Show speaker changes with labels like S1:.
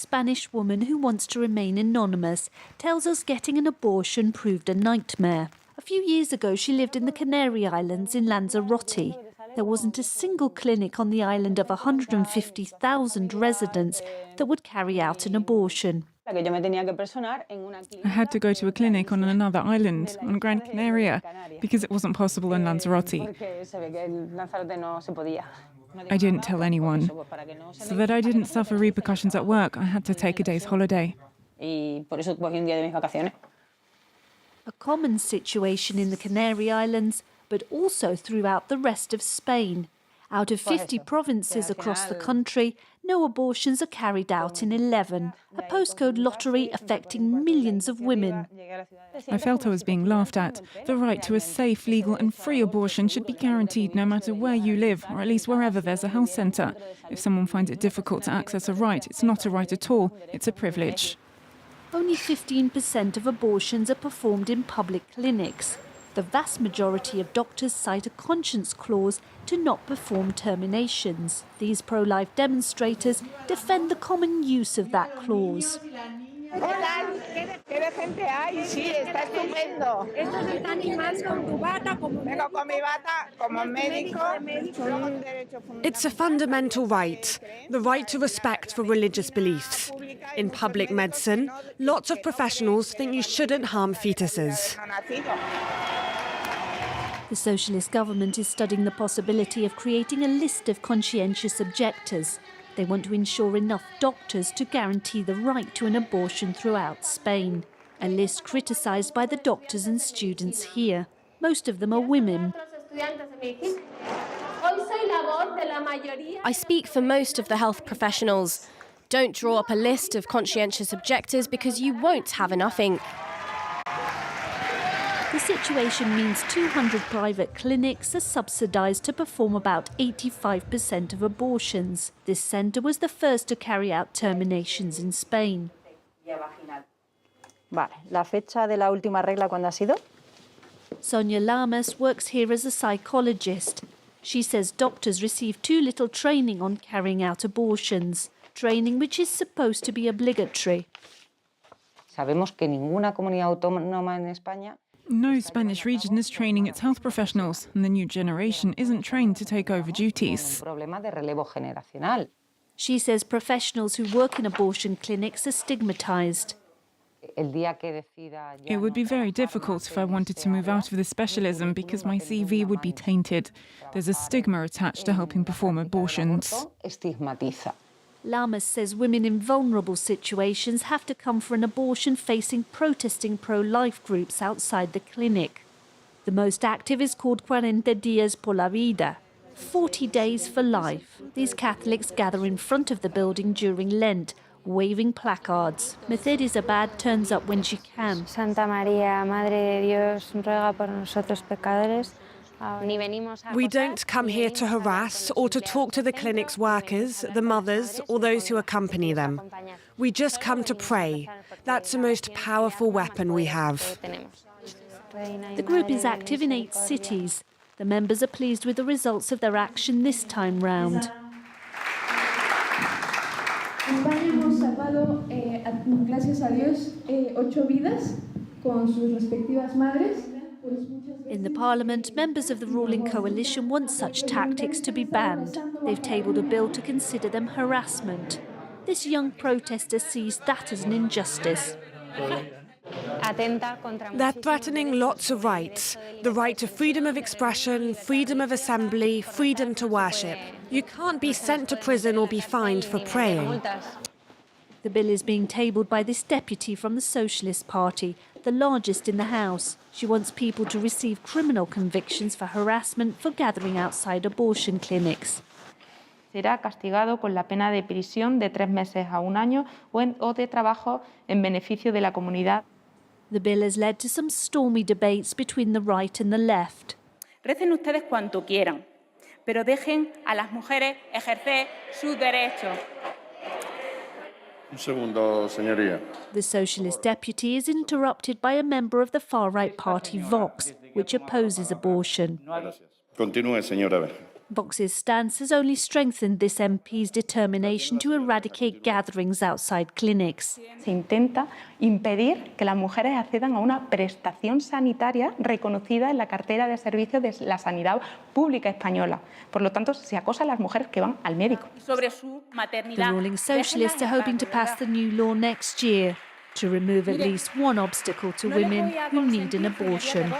S1: Spanish woman who wants to remain anonymous tells us getting an abortion proved a nightmare. A few years ago, she lived in the Canary Islands in Lanzarote. There wasn't a single clinic on the island of 150,000 residents that would carry out an abortion.
S2: I had to go to a clinic on another island, on Gran Canaria, because it wasn't possible in Lanzarote. I didn't tell anyone. So that I didn't suffer repercussions at work, I had to take a day's holiday.
S1: A common situation in the Canary Islands, but also throughout the rest of Spain. Out of 50 provinces across the country, no abortions are carried out in 11, a postcode lottery affecting millions of women.
S2: I felt I was being laughed at. The right to a safe, legal and free abortion should be guaranteed no matter where you live, or at least wherever there's a health centre. If someone finds it difficult to access a right, it's not a right at all, it's a privilege.
S1: Only 15% of abortions are performed in public clinics. The vast majority of doctors cite a conscience clause to not perform terminations. These pro-life demonstrators defend the common use of that clause.
S3: It's a fundamental right, the right to respect for religious beliefs. In public medicine, lots of professionals think you shouldn't harm fetuses.
S1: The socialist government is studying the possibility of creating a list of conscientious objectors. They want to ensure enough doctors to guarantee the right to an abortion throughout Spain. A list criticised by the doctors and students here. Most of them are women.
S4: I speak for most of the health professionals. Don't draw up a list of conscientious objectors because you won't have enough ink.
S1: The situation means 200 private clinics are subsidised to perform about 85% of abortions. This centre was the first to carry out terminations in Spain.
S5: La fecha de la última regla, ¿cuándo ha sido?
S1: Sonia Lamas works here as a psychologist. She says doctors receive too little training on carrying out abortions, training which is supposed to be obligatory.
S5: Sabemos que ninguna comunidad autónoma en España.
S2: No Spanish region is training its health professionals, and the new generation isn't trained to take over duties.
S1: She says professionals who work in abortion clinics are stigmatised.
S2: It would be very difficult if I wanted to move out of this specialism because my CV would be tainted. There's a stigma attached to helping perform abortions.
S1: Lamas says women in vulnerable situations have to come for an abortion facing protesting pro-life groups outside the clinic. The most active is called 40 Días por la Vida, 40 days for life. These Catholics gather in front of the building during Lent, waving placards. Mercedes Abad turns up when she can.
S6: Santa María, Madre de Dios, ruega por nosotros pecadores.
S3: We don't come here to harass or to talk to the clinic's workers, the mothers, or those who accompany them. We just come to pray. That's the most powerful weapon we have.
S1: The group is active in 8 cities. The members are pleased with the results of their action this time round.
S7: España hemos salvado, gracias a Dios, 8 vidas con sus respectivas madres.
S1: In the Parliament, members of the ruling coalition want such tactics to be banned. They've tabled a bill to consider them harassment. This young protester sees that as an injustice.
S3: They're threatening lots of rights. The right to freedom of expression, freedom of assembly, freedom to worship. You can't be sent to prison or be fined for praying.
S1: The bill is being tabled by this deputy from the Socialist Party, the largest in the House. She wants people to receive criminal convictions for harassment for gathering outside abortion clinics.
S8: Será castigado con la pena de prisión de 3 meses a 1 año o de trabajo en beneficio de la comunidad.
S1: The bill has led to some stormy debates between the right and the left.
S9: Recen ustedes cuanto quieran, pero dejen a las mujeres ejercer sus derechos.
S10: Un segundo, señoría.
S1: The Socialist deputy is interrupted by a member of the far-right party Vox, which opposes abortion.
S10: Continúe, señora.
S1: Vox's stance has only strengthened this MP's determination to eradicate gatherings outside clinics.
S8: Se intenta impedir que las mujeres accedan a una prestación sanitaria reconocida en la cartera de servicios de la sanidad pública española. Por lo tanto, se acosa a las mujeres que van al médico.
S9: Sobre su maternidad.
S1: The ruling socialists are hoping to pass the new law next year to remove at least one obstacle to women who need an abortion.